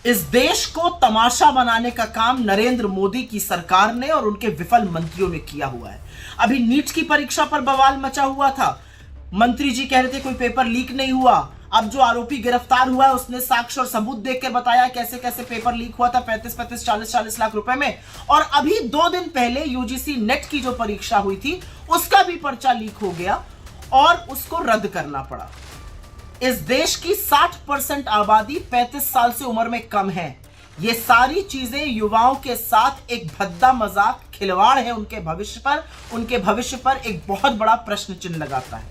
इस देश को तमाशा बनाने का काम नरेंद्र मोदी की सरकार ने और उनके विफल मंत्रियों ने किया हुआ है। अभी नीट की परीक्षा पर बवाल मचा हुआ था। मंत्री जी कह रहे थे कोई पेपर लीक नहीं हुआ। अब जो आरोपी गिरफ्तार हुआ है उसने साक्ष्य और सबूत देखकर बताया कैसे कैसे पेपर लीक हुआ था 35-35, 40-40 लाख रुपए में। और अभी 2 दिन पहले यूजीसी नेट की जो परीक्षा हुई थी उसका भी पर्चा लीक हो गया और उसको रद्द करना पड़ा। इस देश की 60% आबादी 35 साल से उम्र में कम है। ये सारी चीजें युवाओं के साथ एक भद्दा मजाक खिलवाड़ है उनके भविष्य पर एक बहुत बड़ा प्रश्न चिन्ह लगाता है।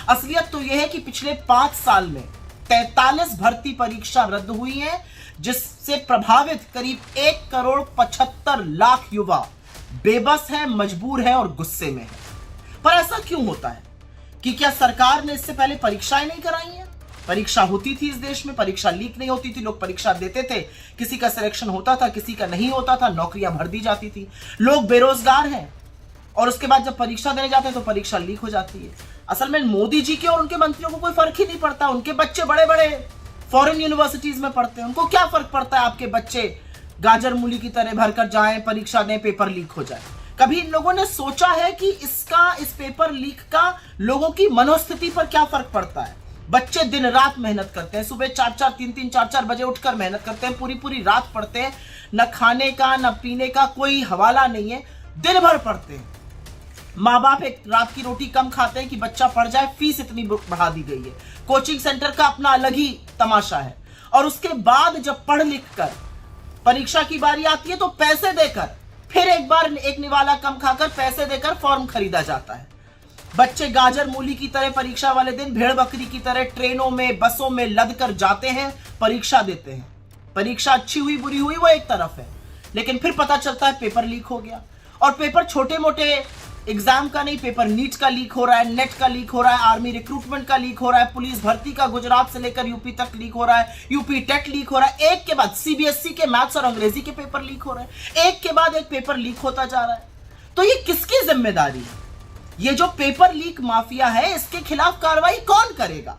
असलियत तो यह है कि पिछले 5 साल में 43 भर्ती परीक्षा रद्द हुई है, जिससे प्रभावित करीब 1,75,00,000 युवा बेबस है, मजबूर है और गुस्से में है। पर ऐसा क्यों होता है? कि क्या सरकार ने इससे पहले परीक्षाएं नहीं कराई हैं? परीक्षा होती थी इस देश में, परीक्षा लीक नहीं होती थी, लोग परीक्षा देते थे, किसी का सिलेक्शन होता था, किसी का नहीं होता था, नौकरियां भर दी जाती थी। लोग बेरोजगार हैं और उसके बाद जब परीक्षा देने जाते हैं तो परीक्षा लीक हो जाती है। असल में मोदी जी के और उनके मंत्रियों को कोई फर्क ही नहीं पड़ता। उनके बच्चे बड़े बड़े फॉरेन यूनिवर्सिटीज में पढ़ते हैं, उनको क्या फर्क पड़ता है आपके बच्चे गाजर मूली की तरह भरकर जाएं, परीक्षा दें, पेपर लीक हो जाए। कभी इन लोगों ने सोचा है कि इस पेपर लीक का लोगों की मनोस्थिति पर क्या फर्क पड़ता है? बच्चे दिन रात मेहनत करते हैं, सुबह 4-4, 3-3, 4-4 बजे उठकर मेहनत करते हैं, पूरी पूरी रात पढ़ते हैं, न खाने का न पीने का कोई हवाला नहीं है, दिन भर पढ़ते हैं। माँ बाप एक रात की रोटी कम खाते हैं कि बच्चा पढ़ जाए, फीस इतनी बढ़ा दी गई है। कोचिंग सेंटर का अपना अलग ही तमाशा है। और उसके बाद जब पढ़ लिख कर परीक्षा की बारी आती है तो पैसे देकर फिर एक बार एक निवाला कम खाकर पैसे देकर फॉर्म खरीदा जाता है। बच्चे गाजर मूली की तरह परीक्षा वाले दिन भेड़ बकरी की तरह ट्रेनों में, बसों में लद कर जाते हैं, परीक्षा देते हैं। परीक्षा अच्छी हुई बुरी हुई वो एक तरफ है, लेकिन फिर पता चलता है पेपर लीक हो गया। और पेपर छोटे मोटे एग्जाम का नहीं, पेपर नीट का लीक हो रहा है, नेट का लीक हो रहा है, आर्मी रिक्रूटमेंट का लीक हो रहा है, पुलिस भर्ती का गुजरात से लेकर यूपी तक लीक हो रहा है, यूपी टेट लीक हो रहा है। एक के बाद सीबीएसई के मैथ्स और अंग्रेजी के पेपर लीक हो रहे हैं, एक के बाद एक पेपर लीक होता जा रहा है। तो ये किसकी जिम्मेदारी है? ये जो पेपर लीक माफिया है, इसके खिलाफ कार्रवाई कौन करेगा?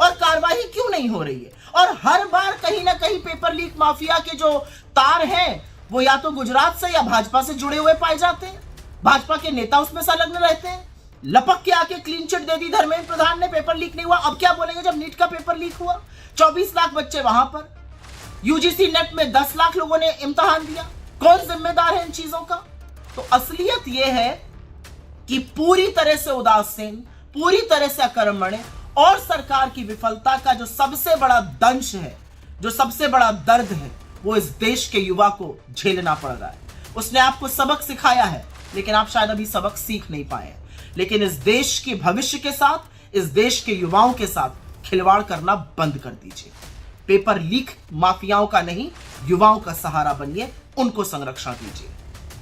और कार्रवाई क्यों नहीं हो रही है? और हर बार कहीं ना कहीं पेपर लीक माफिया के जो तार हैं वो या तो गुजरात से या भाजपा से जुड़े हुए पाए जाते हैं। भाजपा के नेता उसमें संलग्न रहते हैं। लपक के आके क्लीन चिट दे दी धर्मेंद्र प्रधान ने, पेपर लीक नहीं हुआ। अब क्या बोलेंगे जब नीट का पेपर लीक हुआ? 24 लाख बच्चे वहां पर, यूजीसी नेट में 10 लाख लोगों ने इम्तिहान दिया। कौन जिम्मेदार है इन चीजों का? तो असलियत यह है कि पूरी तरह से उदासीन, पूरी तरह से अकर्मण्य और सरकार की विफलता का जो सबसे बड़ा दंश है, जो सबसे बड़ा दर्द है, वो इस देश के युवा को झेलना पड़ रहा है। उसने आपको सबक सिखाया है, लेकिन आप शायद अभी सबक सीख नहीं पाए हैं। लेकिन इस देश के भविष्य के साथ, इस देश के युवाओं के साथ खिलवाड़ करना बंद कर दीजिए। पेपर लीक माफियाओं का नहीं, युवाओं का सहारा बनिए, उनको संरक्षण दीजिए।